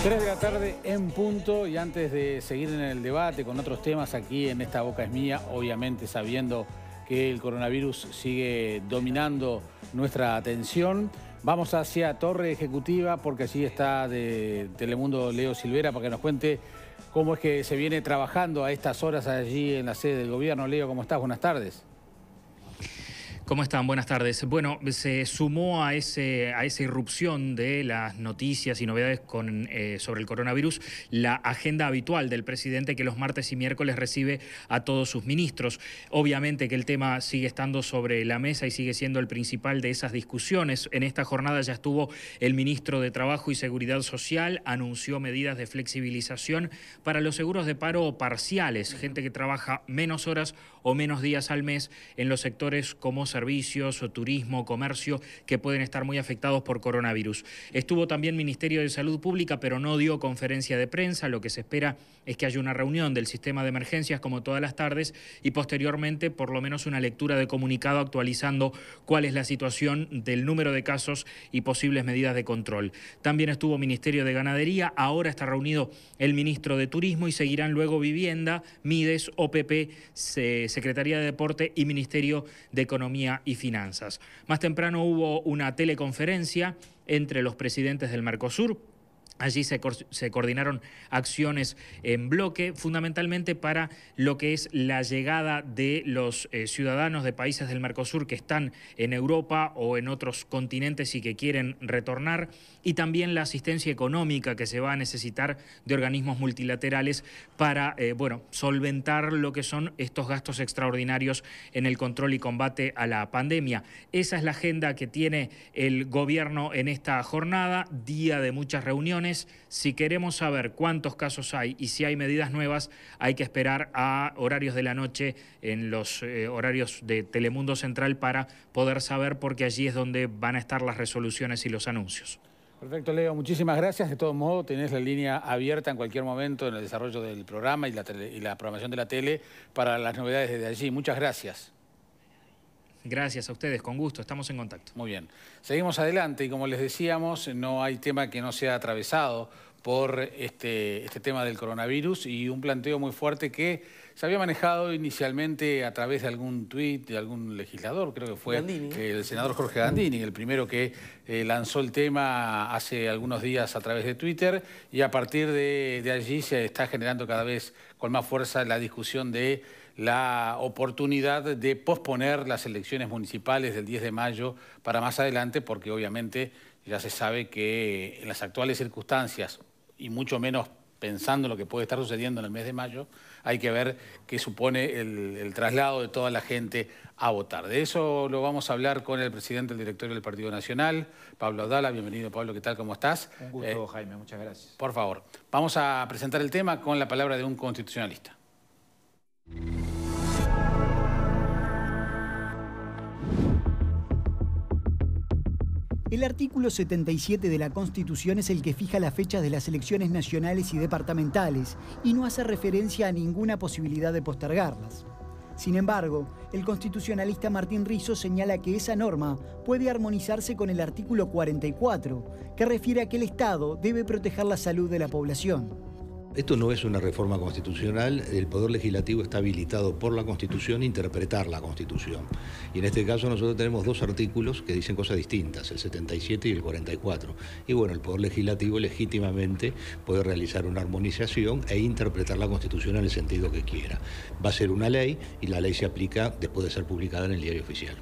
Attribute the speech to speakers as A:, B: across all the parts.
A: 3 de la tarde en punto, y antes de seguir en el debate con otros temas aquí en Esta Boca es Mía, obviamente sabiendo que el coronavirus sigue dominando nuestra atención, vamos hacia Torre Ejecutiva porque allí está de Telemundo Leo Silvera para que nos cuente cómo es que se viene trabajando a estas horas allí en la sede del gobierno. Leo, ¿cómo estás? Buenas tardes.
B: ¿Cómo están? Buenas tardes. Bueno, se sumó a esa irrupción de las noticias y novedades sobre el coronavirus la agenda habitual del presidente, que los martes y miércoles recibe a todos sus ministros. Obviamente que el tema sigue estando sobre la mesa y sigue siendo el principal de esas discusiones. En esta jornada ya estuvo el ministro de Trabajo y Seguridad Social, anunció medidas de flexibilización para los seguros de paro parciales, gente que trabaja menos horas o menos días al mes en los sectores como servicios, turismo, comercio, que pueden estar muy afectados por coronavirus. Estuvo también Ministerio de Salud Pública, pero no dio conferencia de prensa. Lo que se espera es que haya una reunión del sistema de emergencias como todas las tardes y posteriormente por lo menos una lectura de comunicado actualizando cuál es la situación del número de casos y posibles medidas de control. También estuvo Ministerio de Ganadería, ahora está reunido el ministro de Turismo y seguirán luego Vivienda, Mides, OPP, Secretaría de Deporte y Ministerio de Economía y Finanzas. Más temprano hubo una teleconferencia entre los presidentes del Mercosur. Allí se coordinaron acciones en bloque, fundamentalmente para lo que es la llegada de los ciudadanos de países del Mercosur que están en Europa o en otros continentes y que quieren retornar, y también la asistencia económica que se va a necesitar de organismos multilaterales para solventar lo que son estos gastos extraordinarios en el control y combate a la pandemia. Esa es la agenda que tiene el gobierno en esta jornada, día de muchas reuniones. Si queremos saber cuántos casos hay y si hay medidas nuevas, hay que esperar a horarios de la noche en los horarios de Telemundo Central para poder saber, porque allí es donde van a estar las resoluciones y los anuncios.
A: Perfecto, Leo. Muchísimas gracias. De todo modo, tenés la línea abierta en cualquier momento en el desarrollo del programa y la programación de la tele para las novedades desde allí. Muchas gracias.
B: Gracias a ustedes, con gusto, estamos en contacto.
A: Muy bien. Seguimos adelante y como les decíamos, no hay tema que no sea atravesado por este tema del coronavirus y un planteo muy fuerte que se había manejado inicialmente a través de algún tuit de algún legislador, creo que fue el senador Jorge Gandini, el primero que lanzó el tema hace algunos días a través de Twitter, y a partir de allí se está generando cada vez con más fuerza la discusión de la oportunidad de posponer las elecciones municipales del 10 de mayo para más adelante, porque obviamente ya se sabe que en las actuales circunstancias, y mucho menos pensando en lo que puede estar sucediendo en el mes de mayo, hay que ver qué supone el traslado de toda la gente a votar. De eso lo vamos a hablar con el presidente del directorio del Partido Nacional, Pablo Abdala. Bienvenido, Pablo. ¿Qué tal? ¿Cómo estás?
C: Un gusto, Jaime. Muchas gracias.
A: Por favor, vamos a presentar el tema con la palabra de un constitucionalista.
D: El artículo 77 de la Constitución es el que fija las fechas de las elecciones nacionales y departamentales y no hace referencia a ninguna posibilidad de postergarlas. Sin embargo, el constitucionalista Martín Rizo señala que esa norma puede armonizarse con el artículo 44, que refiere a que el Estado debe proteger la salud de la población.
E: Esto no es una reforma constitucional, el Poder Legislativo está habilitado por la Constitución a interpretar la Constitución. Y en este caso nosotros tenemos dos artículos que dicen cosas distintas, el 77 y el 44. Y bueno, el Poder Legislativo legítimamente puede realizar una armonización e interpretar la Constitución en el sentido que quiera. Va a ser una ley y la ley se aplica después de ser publicada en el Diario Oficial.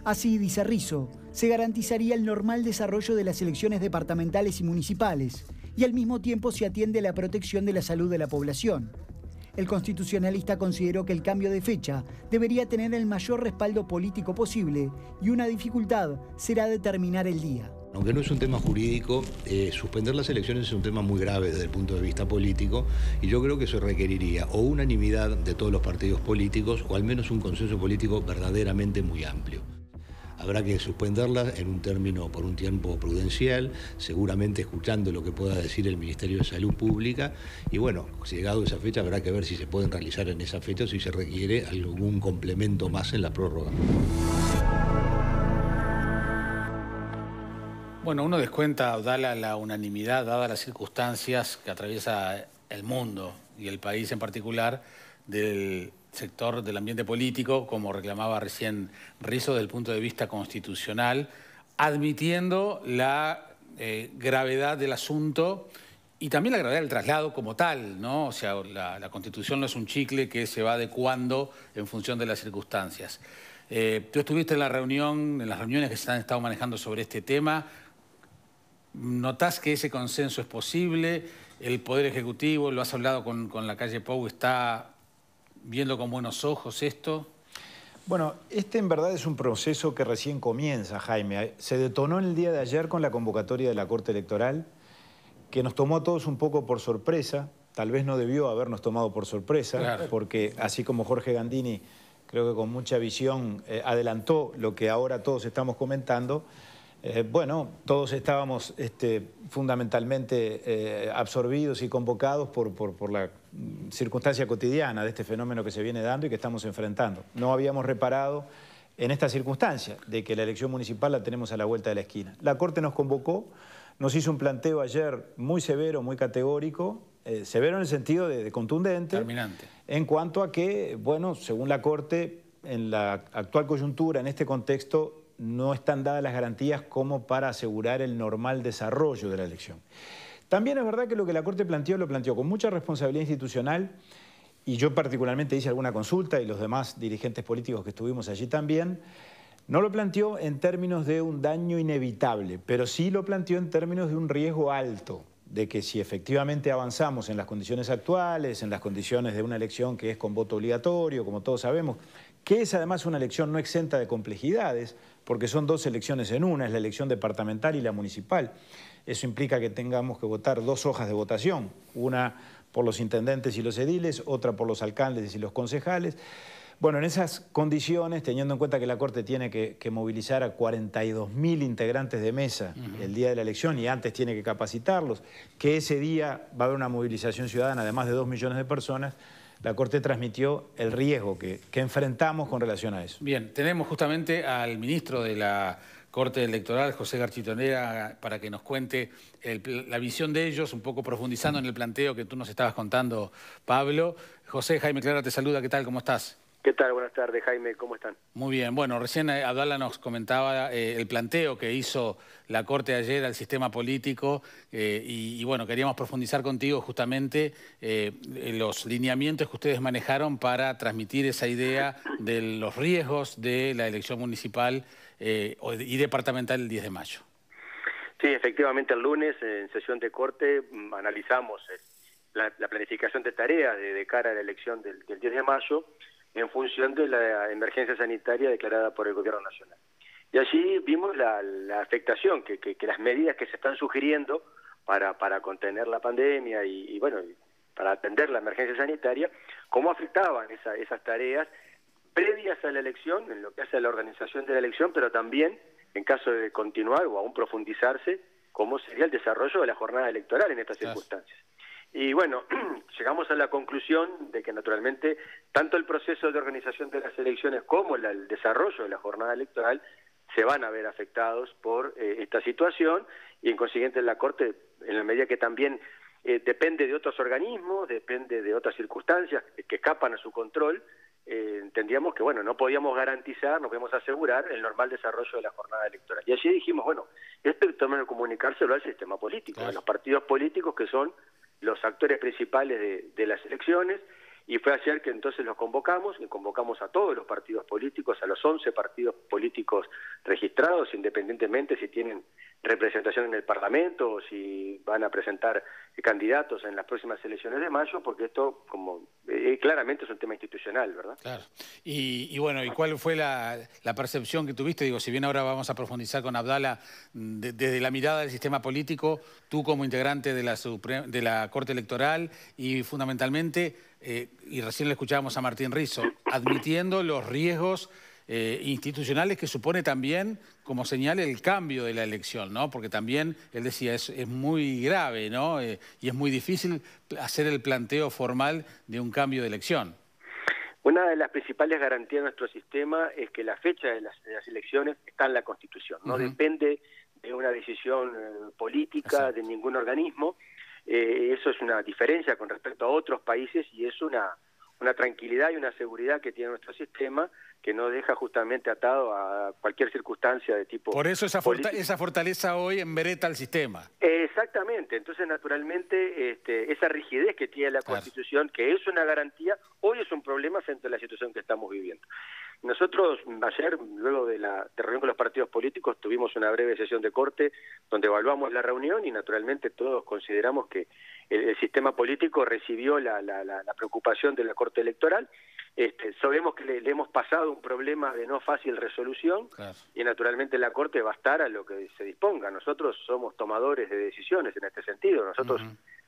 D: Así, dice Rizo, se garantizaría el normal desarrollo de las elecciones departamentales y municipales, y al mismo tiempo se atiende a la protección de la salud de la población. El constitucionalista consideró que el cambio de fecha debería tener el mayor respaldo político posible y una dificultad será determinar el día.
E: Aunque no es un tema jurídico, suspender las elecciones es un tema muy grave desde el punto de vista político y yo creo que eso requeriría o unanimidad de todos los partidos políticos o al menos un consenso político verdaderamente muy amplio. Habrá que suspenderla por un tiempo prudencial, seguramente escuchando lo que pueda decir el Ministerio de Salud Pública. Y bueno, llegado a esa fecha habrá que ver si se pueden realizar en esa fecha o si se requiere algún complemento más en la prórroga.
A: Bueno, uno descuenta, Abdala, la unanimidad, dadas las circunstancias que atraviesa el mundo y el país en particular, del sector del ambiente político, como reclamaba recién Rizzo, desde el punto de vista constitucional, admitiendo la gravedad del asunto y también la gravedad del traslado como tal, ¿no? O sea, la Constitución no es un chicle que se va adecuando en función de las circunstancias. Tú estuviste en la reunión, en las reuniones que se han estado manejando sobre este tema. ¿Notás que ese consenso es posible? ¿El Poder Ejecutivo, lo has hablado con la calle Pou, está viendo con buenos ojos esto?
C: Bueno, este en verdad es un proceso que recién comienza, Jaime. Se detonó en el día de ayer con la convocatoria de la Corte Electoral, que nos tomó a todos un poco por sorpresa. Tal vez no debió habernos tomado por sorpresa, claro, porque así como Jorge Gandini, creo que con mucha visión adelantó lo que ahora todos estamos comentando. Bueno, todos estábamos fundamentalmente absorbidos y convocados por la circunstancia cotidiana de este fenómeno que se viene dando y que estamos enfrentando. No habíamos reparado en esta circunstancia de que la elección municipal la tenemos a la vuelta de la esquina. La Corte nos convocó, nos hizo un planteo ayer muy severo, muy categórico, severo en el sentido de contundente, terminante, en cuanto a que, bueno, según la Corte, en la actual coyuntura, en este contexto, no están dadas las garantías como para asegurar el normal desarrollo de la elección. También es verdad que lo que la Corte planteó, lo planteó con mucha responsabilidad institucional, y yo particularmente hice alguna consulta, y los demás dirigentes políticos que estuvimos allí también, no lo planteó en términos de un daño inevitable, pero sí lo planteó en términos de un riesgo alto, de que si efectivamente avanzamos en las condiciones actuales, en las condiciones de una elección que es con voto obligatorio, como todos sabemos, que es además una elección no exenta de complejidades, porque son dos elecciones en una, es la elección departamental y la municipal. Eso implica que tengamos que votar dos hojas de votación, una por los intendentes y los ediles, otra por los alcaldes y los concejales. Bueno, en esas condiciones, teniendo en cuenta que la Corte tiene que movilizar a 42.000 integrantes de mesa el día de la elección y antes tiene que capacitarlos, que ese día va a haber una movilización ciudadana de más de 2 millones de personas, la Corte transmitió el riesgo que enfrentamos con relación a eso.
A: Bien, tenemos justamente al ministro de la Corte Electoral, José Garchitonera, para que nos cuente la visión de ellos, un poco profundizando en el planteo que tú nos estabas contando, Pablo. José, Jaime Clara te saluda, ¿qué tal? ¿Cómo estás?
F: ¿Qué tal? Buenas tardes, Jaime. ¿Cómo están?
A: Muy bien. Bueno, recién Abdala nos comentaba el planteo que hizo la Corte ayer al sistema político y bueno, queríamos profundizar contigo justamente los lineamientos que ustedes manejaron para transmitir esa idea de los riesgos de la elección municipal y departamental el 10 de mayo.
F: Sí, efectivamente el lunes en sesión de Corte analizamos la planificación de tareas de cara a la elección del 10 de mayo, en función de la emergencia sanitaria declarada por el Gobierno Nacional. Y allí vimos la afectación que las medidas que se están sugiriendo para contener la pandemia y bueno, para atender la emergencia sanitaria, cómo afectaban esas tareas previas a la elección, en lo que hace a la organización de la elección, pero también, en caso de continuar o aún profundizarse, cómo sería el desarrollo de la jornada electoral en estas circunstancias. Y bueno, llegamos a la conclusión de que naturalmente tanto el proceso de organización de las elecciones como el desarrollo de la jornada electoral se van a ver afectados por esta situación y en consiguiente la Corte, en la medida que también depende de otros organismos, depende de otras circunstancias que escapan a su control, entendíamos que bueno, no podíamos garantizar, no podíamos asegurar el normal desarrollo de la jornada electoral. Y allí dijimos, bueno, esto hay que comunicárselo al sistema político, claro, a los partidos políticos que son los actores principales de las elecciones, y fue ayer que entonces los convocamos, y convocamos a todos los partidos políticos, a los 11 partidos políticos registrados, independientemente si tienen representación en el Parlamento o si van a presentar candidatos en las próximas elecciones de mayo, porque esto como claramente es un tema institucional, ¿verdad?
A: Claro. Y bueno, ¿y cuál fue la percepción que tuviste? Digo, si bien ahora vamos a profundizar con Abdala, desde la mirada del sistema político, tú como integrante de la Corte Electoral y fundamentalmente, y recién le escuchábamos a Martín Rizzo, admitiendo los riesgos institucionales que supone también, como señala, el cambio de la elección, ¿no? Porque también, él decía, es muy grave, ¿no? Y es muy difícil hacer el planteo formal de un cambio de elección.
F: Una de las principales garantías de nuestro sistema es que la fecha de las elecciones está en la Constitución, no depende de una decisión política de ningún organismo. Eso es una diferencia con respecto a otros países y es una tranquilidad y una seguridad que tiene nuestro sistema, que no deja justamente atado a cualquier circunstancia de tipo
A: Por eso esa fortaleza hoy envereta al sistema.
F: Exactamente, entonces naturalmente esa rigidez que tiene la Constitución, que es una garantía, hoy es un problema frente a la situación que estamos viviendo. Nosotros ayer, luego de reunión con los partidos políticos, tuvimos una breve sesión de corte donde evaluamos la reunión y naturalmente todos consideramos que el sistema político recibió la preocupación de la Corte Electoral. Sabemos que le hemos pasado un problema de no fácil resolución y naturalmente la Corte va a estar a lo que se disponga. Nosotros somos tomadores de decisiones en este sentido. Nosotros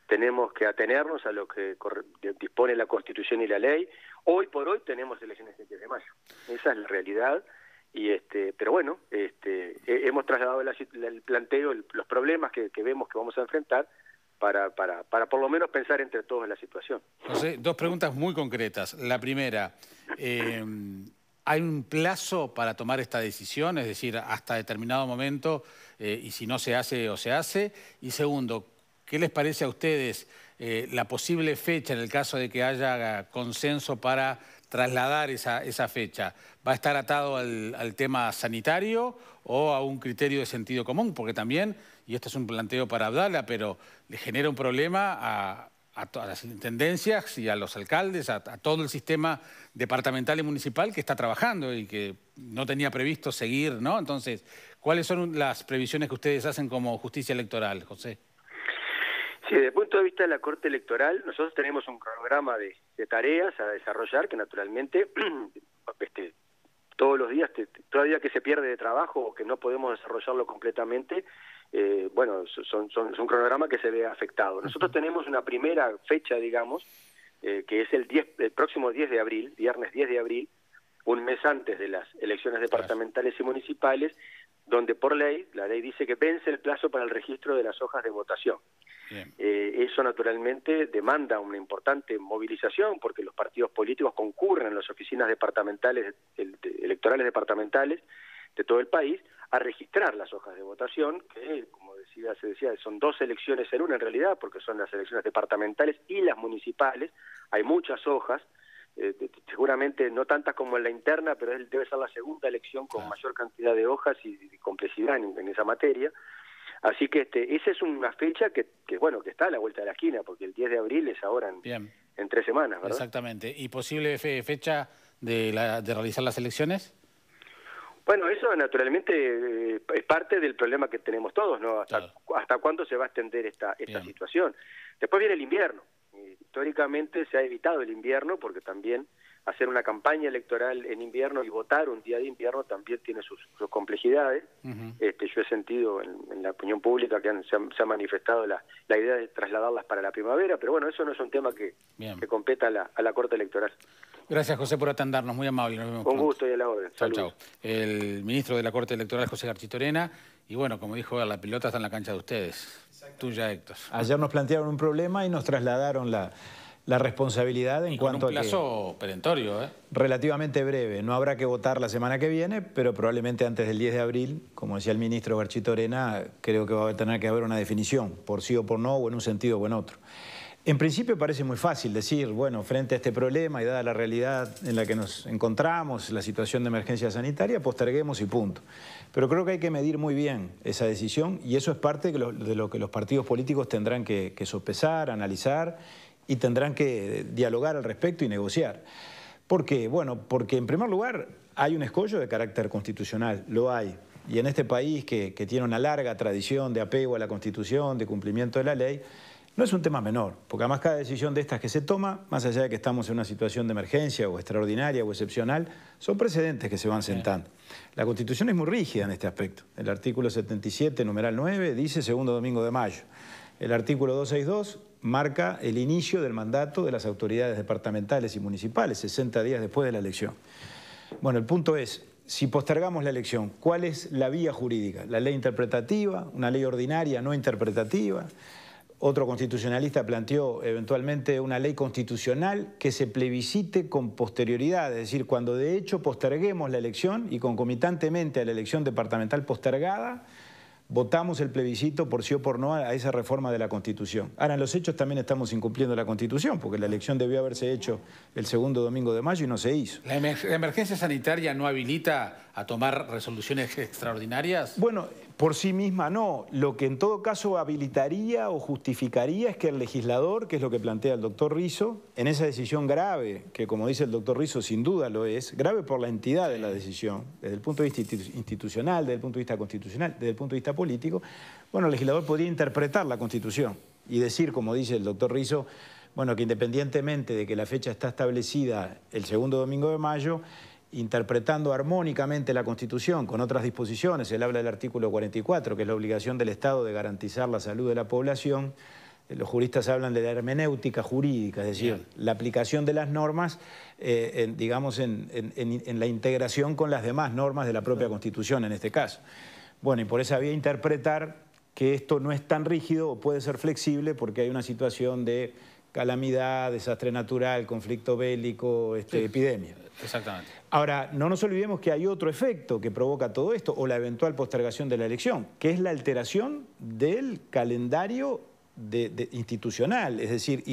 F: tenemos que atenernos a lo que dispone la Constitución y la ley. Hoy por hoy tenemos elecciones el 10 de mayo. Esa es la realidad. Pero bueno, hemos trasladado el planteo, los problemas que vemos que vamos a enfrentar para por lo menos pensar entre todos en la situación.
A: José, dos preguntas muy concretas. La primera, ¿hay un plazo para tomar esta decisión? Es decir, hasta determinado momento, y si no se hace o se hace. Y segundo, ¿qué les parece a ustedes la posible fecha en el caso de que haya consenso para trasladar esa fecha? ¿Va a estar atado al tema sanitario o a un criterio de sentido común? Porque también, y esto es un planteo para Abdala, pero le genera un problema a todas las intendencias y a los alcaldes, a todo el sistema departamental y municipal que está trabajando y que no tenía previsto seguir, ¿no? Entonces, ¿cuáles son las previsiones que ustedes hacen como justicia electoral, José?
F: Sí, desde el punto de vista de la Corte Electoral, nosotros tenemos un programa de tareas a desarrollar que naturalmente todos los días, todo día que se pierde de trabajo o que no podemos desarrollarlo completamente, bueno, son un cronograma que se ve afectado. Nosotros tenemos una primera fecha, digamos, que es el próximo 10 de abril, viernes 10 de abril, un mes antes de las elecciones departamentales y municipales, donde por ley, la ley dice que vence el plazo para el registro de las hojas de votación. Eso naturalmente demanda una importante movilización porque los partidos políticos concurren en las oficinas departamentales, electorales departamentales de todo el país a registrar las hojas de votación, que como se decía, son dos elecciones en una en realidad, porque son las elecciones departamentales y las municipales. Hay muchas hojas, seguramente no tantas como en la interna, pero debe ser la segunda elección con mayor cantidad de hojas y complejidad en esa materia. Así que esa es una fecha que está a la vuelta de la esquina, porque el 10 de abril es ahora en 3 semanas, ¿verdad?
A: Exactamente. ¿Y posible fecha de realizar las elecciones?
F: Bueno, eso naturalmente es parte del problema que tenemos todos, ¿no? ¿Hasta cuándo se va a extender esta situación? Después viene el invierno. Históricamente se ha evitado el invierno porque también hacer una campaña electoral en invierno y votar un día de invierno también tiene sus complejidades. Yo he sentido en la opinión pública que se ha manifestado la idea de trasladarlas para la primavera, pero bueno, eso no es un tema que competa a la Corte Electoral.
A: Gracias, José, por atendernos, muy amable. Nos vemos
F: Con
A: pronto.
F: gusto y a la orden.
A: Chau. El ministro de la Corte Electoral, José Garchitorena, y bueno, como dijo, la pelota está en la cancha de ustedes. Tuya, Héctor.
C: Ayer nos plantearon un problema y nos trasladaron la responsabilidad en cuanto a que...
A: con un plazo perentorio,
C: relativamente breve. No habrá que votar la semana que viene, pero probablemente antes del 10 de abril, como decía el ministro Garchitorena, creo que va a tener que haber una definición, por sí o por no, o en un sentido o en otro. En principio parece muy fácil decir, bueno, frente a este problema y dada la realidad en la que nos encontramos, la situación de emergencia sanitaria, posterguemos y punto. Pero creo que hay que medir muy bien esa decisión y eso es parte de lo que los partidos políticos tendrán que sopesar, analizar y tendrán que dialogar al respecto y negociar. ¿Por qué? Bueno, porque en primer lugar hay un escollo de carácter constitucional, lo hay. Y en este país que tiene una larga tradición de apego a la Constitución, de cumplimiento de la ley, no es un tema menor, porque además cada decisión de estas que se toma, más allá de que estamos en una situación de emergencia o extraordinaria o excepcional, son precedentes que se van sentando. La Constitución es muy rígida en este aspecto. El artículo 77, numeral 9, dice segundo domingo de mayo. El artículo 262 marca el inicio del mandato de las autoridades departamentales y municipales, 60 días después de la elección. Bueno, el punto es, si postergamos la elección, ¿cuál es la vía jurídica? ¿La ley interpretativa? ¿Una ley ordinaria no interpretativa? Otro constitucionalista planteó eventualmente una ley constitucional que se plebiscite con posterioridad, es decir, cuando de hecho posterguemos la elección y concomitantemente a la elección departamental postergada, votamos el plebiscito por sí o por no a esa reforma de la Constitución. Ahora, en los hechos también estamos incumpliendo la Constitución, porque la elección debió haberse hecho el segundo domingo de mayo y no se hizo.
A: ¿La emergencia sanitaria no habilita a tomar resoluciones extraordinarias?
C: Bueno, por sí misma no. Lo que en todo caso habilitaría o justificaría es que el legislador, que es lo que plantea el doctor Rizzo, en esa decisión grave, que como dice el doctor Rizzo sin duda lo es, grave por la entidad de la decisión, desde el punto de vista institucional, desde el punto de vista constitucional, desde el punto de vista político, bueno, el legislador podría interpretar la Constitución y decir, como dice el doctor Rizzo, bueno, que independientemente de que la fecha está establecida el segundo domingo de mayo, interpretando armónicamente la Constitución con otras disposiciones, él habla del artículo 44, que es la obligación del Estado de garantizar la salud de la población. Los juristas hablan de la hermenéutica jurídica, es decir, la aplicación de las normas, digamos, en la integración con las demás normas de la propia Constitución en este caso. Bueno, y por esa vía interpretar que esto no es tan rígido o puede ser flexible porque hay una situación de calamidad, desastre natural, conflicto bélico, epidemia.
A: Exactamente.
C: Ahora, no nos olvidemos que hay otro efecto que provoca todo esto, o la eventual postergación de la elección, que es la alteración del calendario institucional, es decir,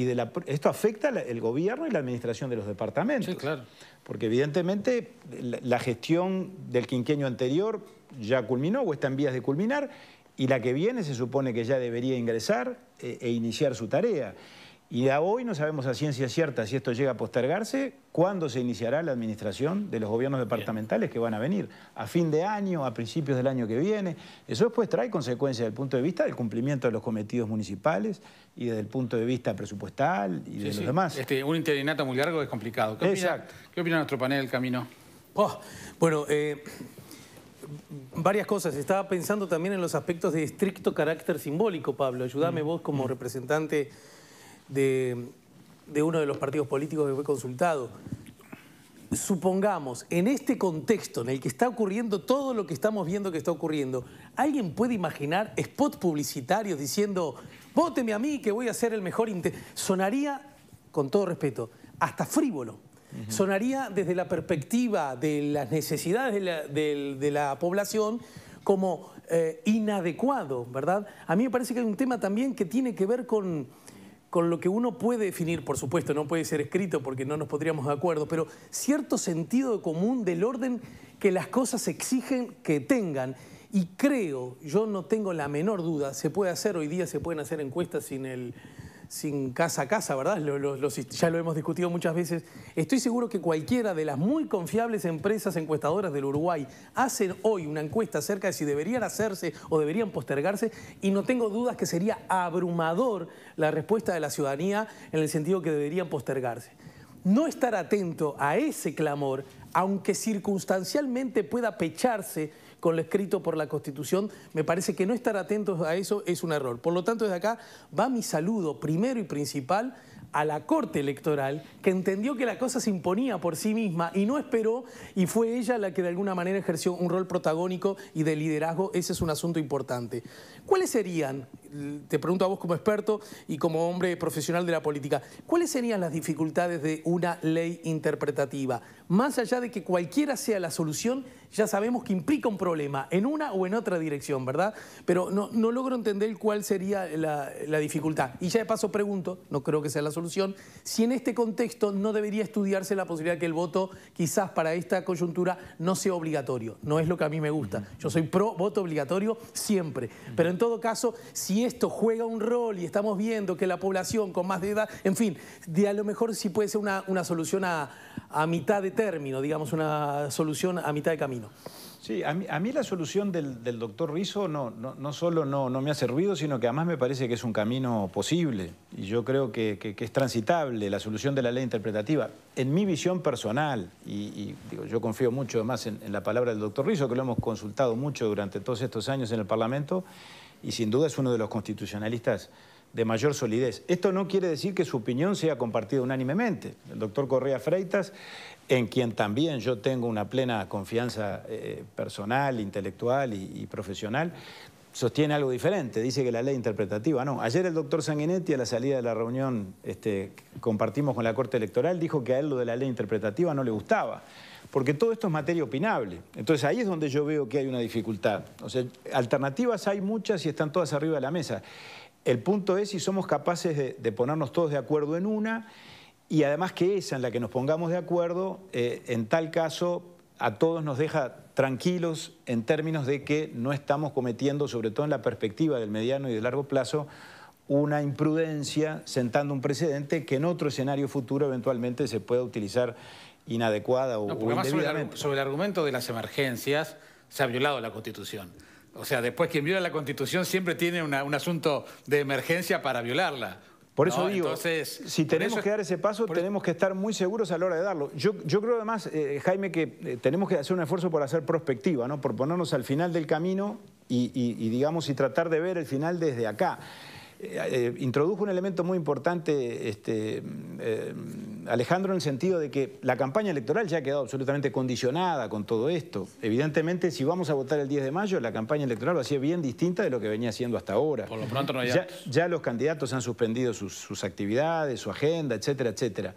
C: esto afecta el gobierno y la administración de los departamentos.
A: Sí, claro.
C: Porque evidentemente la gestión del quinquenio anterior ya culminó o está en vías de culminar, y la que viene se supone que ya debería ingresar e iniciar su tarea. Y a hoy no sabemos a ciencia cierta si esto llega a postergarse, cuándo se iniciará la administración de los gobiernos departamentales que van a venir, a fin de año, a principios del año que viene. Eso después trae consecuencias desde el punto de vista del cumplimiento de los cometidos municipales y desde el punto de vista presupuestal y de los demás.
A: Un interinato muy largo es complicado.
C: Exacto.
A: ¿Qué opina nuestro panel, Camino?
G: Bueno, varias cosas. Estaba pensando también en los aspectos de estricto carácter simbólico, Pablo. Ayúdame vos como representante de uno de los partidos políticos que fue consultado. Supongamos, en este contexto en el que está ocurriendo todo lo que estamos viendo que está ocurriendo, ¿alguien puede imaginar spots publicitarios diciendo, vóteme a mí que voy a ser el mejor? Sonaría, con todo respeto, hasta frívolo. Sonaría desde la perspectiva de las necesidades de la población como inadecuado, ¿verdad? A mí me parece que hay un tema también que tiene que ver con lo que uno puede definir, por supuesto, no puede ser escrito porque no nos pondríamos de acuerdo, pero cierto sentido común del orden que las cosas exigen que tengan. Y creo, yo no tengo la menor duda, se puede hacer, hoy día se pueden hacer encuestas sin casa a casa, ¿verdad? Ya lo hemos discutido muchas veces. Estoy seguro que cualquiera de las muy confiables empresas encuestadoras del Uruguay hacen hoy una encuesta acerca de si deberían hacerse o deberían postergarse, y no tengo dudas que sería abrumador la respuesta de la ciudadanía en el sentido que deberían postergarse. No estar atento a ese clamor, aunque circunstancialmente pueda pecharse con lo escrito por la Constitución, me parece que no estar atentos a eso es un error. Por lo tanto, desde acá va mi saludo primero y principal a la Corte Electoral, que entendió que la cosa se imponía por sí misma y no esperó, y fue ella la que de alguna manera ejerció un rol protagónico y de liderazgo. Ese es un asunto importante. ¿Cuáles serían, te pregunto a vos como experto y como hombre profesional de la política, cuáles serían las dificultades de una ley interpretativa? Más allá de que cualquiera sea la solución, ya sabemos que implica un problema en una o en otra dirección, ¿verdad? Pero no logro entender cuál sería la dificultad. Y ya de paso pregunto, no creo que sea la solución, si en este contexto no debería estudiarse la posibilidad de que el voto, quizás para esta coyuntura, no sea obligatorio. No es lo que a mí me gusta. Yo soy pro voto obligatorio siempre. Pero en todo caso, si esto juega un rol y estamos viendo que la población con más de edad, en fin, a lo mejor sí puede ser una solución a mitad de término, digamos, una solución a mitad de camino.
C: Sí, a mí la solución del doctor Rizzo no solo no me ha servido, sino que además me parece que es un camino posible, y yo creo que es transitable la solución de la ley interpretativa. En mi visión personal, y digo, yo confío mucho más en la palabra del doctor Rizzo, que lo hemos consultado mucho durante todos estos años en el Parlamento, y sin duda es uno de los constitucionalistas de mayor solidez. Esto no quiere decir que su opinión sea compartida unánimemente. El doctor Correa Freitas, en quien también yo tengo una plena confianza personal, intelectual y profesional, sostiene algo diferente, dice que la ley interpretativa no. Ayer el doctor Sanguinetti, a la salida de la reunión que compartimos con la Corte Electoral, dijo que a él lo de la ley interpretativa no le gustaba, porque todo esto es materia opinable. Entonces ahí es donde yo veo que hay una dificultad. O sea, alternativas hay muchas y están todas arriba de la mesa. El punto es si somos capaces de ponernos todos de acuerdo en una, y además que esa en la que nos pongamos de acuerdo, en tal caso a todos nos deja tranquilos en términos de que no estamos cometiendo, sobre todo en la perspectiva del mediano y del largo plazo, una imprudencia sentando un precedente que en otro escenario futuro eventualmente se pueda utilizar inadecuada o indebidamente.
A: Sobre el argumento de las emergencias se ha violado la Constitución. O sea, después quien viola la Constitución siempre tiene un asunto de emergencia para violarla.
C: Por eso digo,
A: entonces,
C: si tenemos que dar ese paso, tenemos que estar muy seguros a la hora de darlo. Yo creo además, Jaime, que tenemos que hacer un esfuerzo por hacer prospectiva, ¿no? Por ponernos al final del camino digamos, y tratar de ver el final desde acá. Introdujo un elemento muy importante Alejandro, en el sentido de que la campaña electoral ya ha quedado absolutamente condicionada con todo esto. Evidentemente, si vamos a votar el 10 de mayo, la campaña electoral va a ser bien distinta de lo que venía siendo hasta ahora.
A: Por lo pronto no hay
C: ya los candidatos han suspendido sus actividades, su agenda, etcétera, etcétera.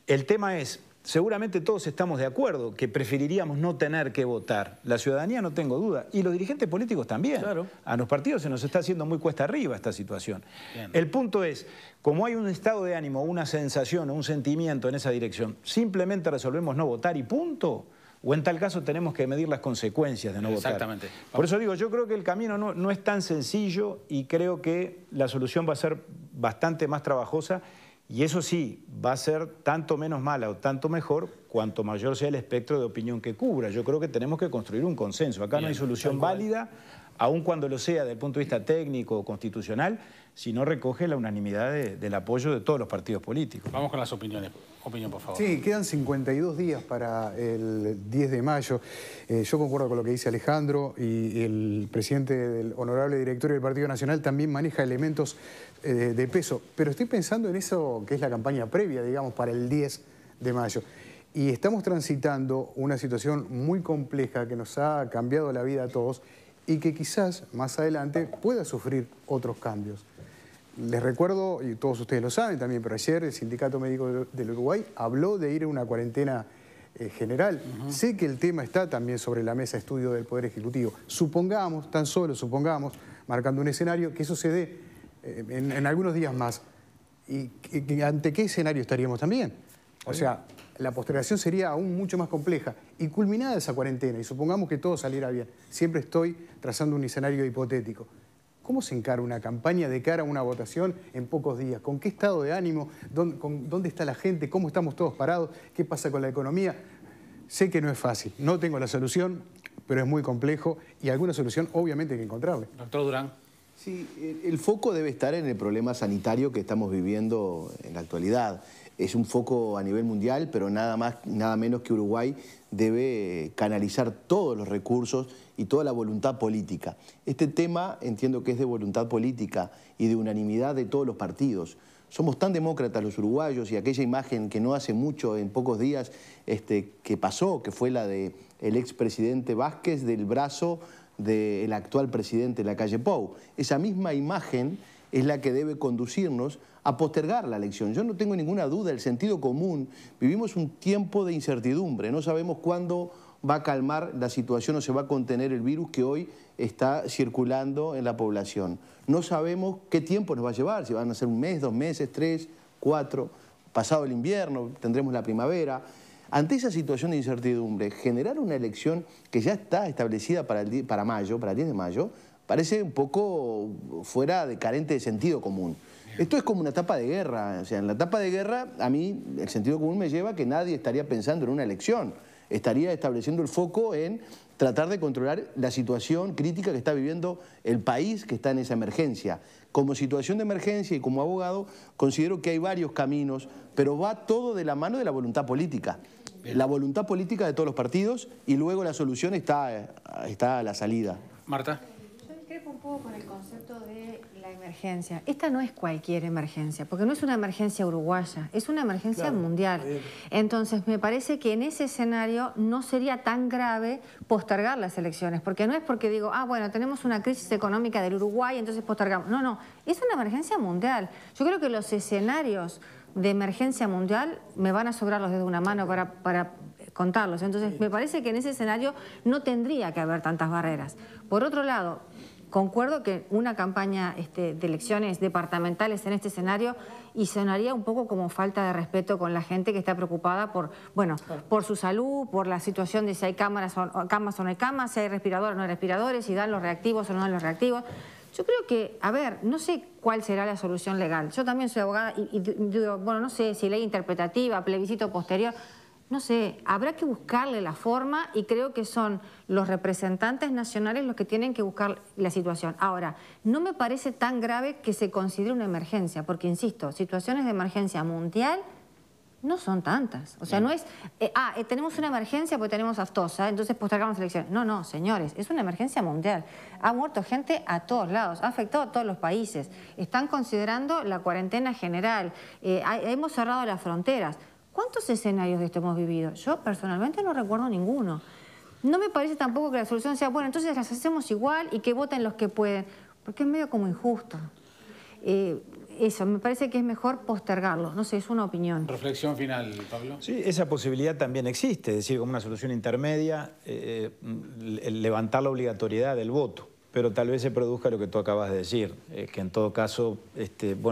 C: El tema es, seguramente todos estamos de acuerdo que preferiríamos no tener que votar. La ciudadanía no tengo duda, y los dirigentes políticos también.
G: Claro.
C: A los partidos se nos está haciendo muy cuesta arriba esta situación.
A: Bien.
C: El punto es, como hay un estado de ánimo, una sensación o un sentimiento en esa dirección, simplemente resolvemos no votar y punto. O en tal caso tenemos que medir las consecuencias de no votar.
A: Exactamente.
C: Por eso digo, yo creo que el camino no es tan sencillo y creo que la solución va a ser bastante más trabajosa. Y eso sí, va a ser tanto menos mala o tanto mejor cuanto mayor sea el espectro de opinión que cubra. Yo creo que tenemos que construir un consenso. Acá no hay solución válida, aun cuando lo sea desde el punto de vista técnico o constitucional, si no recoge la unanimidad del apoyo de todos los partidos políticos.
A: Vamos con las opiniones. Opinión, por favor.
H: Sí, quedan 52 días para el 10 de mayo. Yo concuerdo con lo que dice Alejandro, y el presidente del honorable directorio del Partido Nacional también maneja elementos de peso. Pero estoy pensando en eso que es la campaña previa, digamos, para el 10 de mayo. Y estamos transitando una situación muy compleja que nos ha cambiado la vida a todos y que quizás más adelante pueda sufrir otros cambios. Les recuerdo, y todos ustedes lo saben también, pero ayer el Sindicato Médico del Uruguay habló de ir a una cuarentena general. Sé que el tema está también sobre la mesa de estudio del Poder Ejecutivo. Supongamos, tan solo supongamos, marcando un escenario, que eso se dé en algunos días más. ¿Y ante qué escenario estaríamos también? O sea, la postergación sería aún mucho más compleja. Y culminada esa cuarentena, y supongamos que todo saliera bien, siempre estoy trazando un escenario hipotético. ¿Cómo se encara una campaña de cara a una votación en pocos días? ¿Con qué estado de ánimo? ¿Dónde está la gente? ¿Cómo estamos todos parados? ¿Qué pasa con la economía? Sé que no es fácil, no tengo la solución, pero es muy complejo y alguna solución obviamente hay que encontrarle.
A: Doctor Durán.
I: Sí, el foco debe estar en el problema sanitario que estamos viviendo en la actualidad. Es un foco a nivel mundial, pero nada más, nada menos que Uruguay debe canalizar todos los recursos y toda la voluntad política. Este tema entiendo que es de voluntad política y de unanimidad de todos los partidos. Somos tan demócratas los uruguayos, y aquella imagen que no hace mucho, en pocos días, que pasó, que fue la del expresidente Vázquez del brazo del actual presidente Lacalle Pou. Esa misma imagen es la que debe conducirnos a postergar la elección. Yo no tengo ninguna duda, el sentido común. Vivimos un tiempo de incertidumbre, no sabemos cuándo va a calmar la situación o se va a contener el virus que hoy está circulando en la población. No sabemos qué tiempo nos va a llevar, si van a ser un mes, 2 meses, 3, 4, pasado el invierno, tendremos la primavera. Ante esa situación de incertidumbre, generar una elección que ya está establecida para el 10 de mayo, parece un poco fuera de carente de sentido común. Esto es como una etapa de guerra. O sea, en la etapa de guerra, a mí el sentido común me lleva a que nadie estaría pensando en una elección. Estaría estableciendo el foco en tratar de controlar la situación crítica que está viviendo el país que está en esa emergencia. Como situación de emergencia y como abogado, considero que hay varios caminos, pero va todo de la mano de la voluntad política. La voluntad política de todos los partidos, y luego la solución está a la salida.
A: Marta.
J: Yo discrepo un poco con el concepto de la emergencia. Esta no es cualquier emergencia, porque no es una emergencia uruguaya, es una emergencia mundial. Entonces, me parece que en ese escenario no sería tan grave postergar las elecciones, porque no es porque digo, bueno, tenemos una crisis económica del Uruguay, entonces postergamos. No, no, es una emergencia mundial. Yo creo que los escenarios de emergencia mundial me van a sobrar los dedos de una mano para contarlos. Entonces, me parece que en ese escenario no tendría que haber tantas barreras. Por otro lado, concuerdo que una campaña de elecciones departamentales en este escenario y sonaría un poco como falta de respeto con la gente que está preocupada por su salud, por la situación de si hay camas o no hay camas, si hay respiradores o no hay respiradores, si dan los reactivos o no dan los reactivos. Yo creo que, no sé cuál será la solución legal. Yo también soy abogada y digo, bueno, no sé si ley interpretativa, plebiscito posterior. No sé, habrá que buscarle la forma y creo que son los representantes nacionales los que tienen que buscar la situación. Ahora, no me parece tan grave que se considere una emergencia, porque, insisto, situaciones de emergencia mundial no son tantas. O sea, no es, tenemos una emergencia porque tenemos aftosa, entonces postergamos elecciones. No, no, señores, es una emergencia mundial. Ha muerto gente a todos lados, ha afectado a todos los países. Están considerando la cuarentena general, hemos cerrado las fronteras. ¿Cuántos escenarios de esto hemos vivido? Yo personalmente no recuerdo ninguno. No me parece tampoco que la solución sea, bueno, entonces las hacemos igual y que voten los que pueden, porque es medio como injusto. Eso, me parece que es mejor postergarlo. No sé, es una opinión.
A: Reflexión final, Pablo.
C: Sí, esa posibilidad también existe, es decir, como una solución intermedia, levantar la obligatoriedad del voto. Pero tal vez se produzca lo que tú acabas de decir, que en todo caso,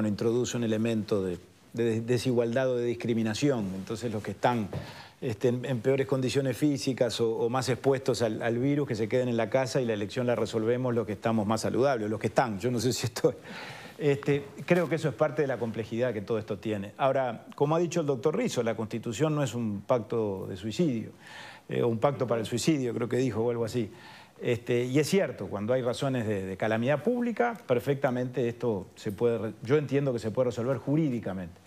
C: introduce un elemento de desigualdad o de discriminación. Entonces los que están en peores condiciones físicas o más expuestos al virus, que se queden en la casa y la elección la resolvemos los que estamos más saludables, los que están. Yo no sé si esto... creo que eso es parte de la complejidad que todo esto tiene. Ahora, como ha dicho el doctor Rizzo, la Constitución no es un pacto de suicidio, un pacto para el suicidio, creo que dijo, o algo así. Y es cierto, cuando hay razones de calamidad pública, perfectamente esto se puede, yo entiendo que se puede resolver jurídicamente.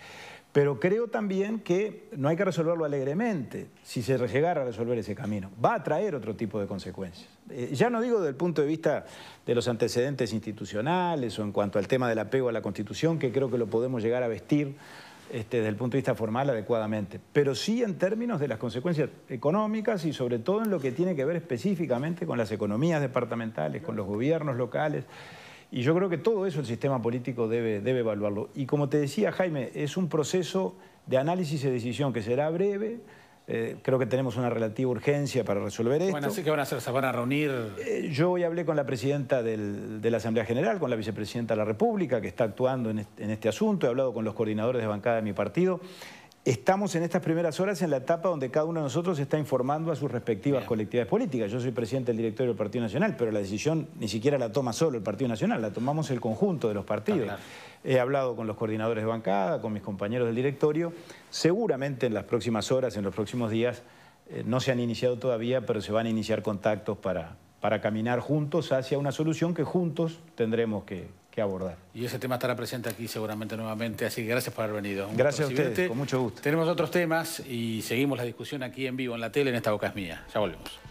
C: Pero creo también que no hay que resolverlo alegremente si se llegara a resolver ese camino. Va a traer otro tipo de consecuencias. Ya no digo desde el punto de vista de los antecedentes institucionales o en cuanto al tema del apego a la Constitución, que creo que lo podemos llegar a vestir desde el punto de vista formal adecuadamente, pero sí en términos de las consecuencias económicas y sobre todo en lo que tiene que ver específicamente con las economías departamentales, con los gobiernos locales. Y yo creo que todo eso el sistema político debe evaluarlo. Y como te decía, Jaime, es un proceso de análisis y decisión que será breve. Creo que tenemos una relativa urgencia para resolver esto.
A: Bueno, así que van a hacer, se van a reunir...
C: Yo hoy hablé con la presidenta de la Asamblea General, con la vicepresidenta de la República, que está actuando en este asunto. He hablado con los coordinadores de bancada de mi partido. Estamos en estas primeras horas en la etapa donde cada uno de nosotros está informando a sus respectivas colectividades políticas. Yo soy presidente del directorio del Partido Nacional, pero la decisión ni siquiera la toma solo el Partido Nacional, la tomamos el conjunto de los partidos. Claro. He hablado con los coordinadores de bancada, con mis compañeros del directorio. Seguramente en las próximas horas, en los próximos días, no se han iniciado todavía, pero se van a iniciar contactos para caminar juntos hacia una solución que juntos tendremos que abordar.
A: Y ese tema estará presente aquí seguramente nuevamente, así que gracias por haber venido.
C: Gracias a ustedes, con mucho gusto.
A: Tenemos otros temas y seguimos la discusión aquí en vivo en la tele, en Esta Boca es Mía. Ya volvemos.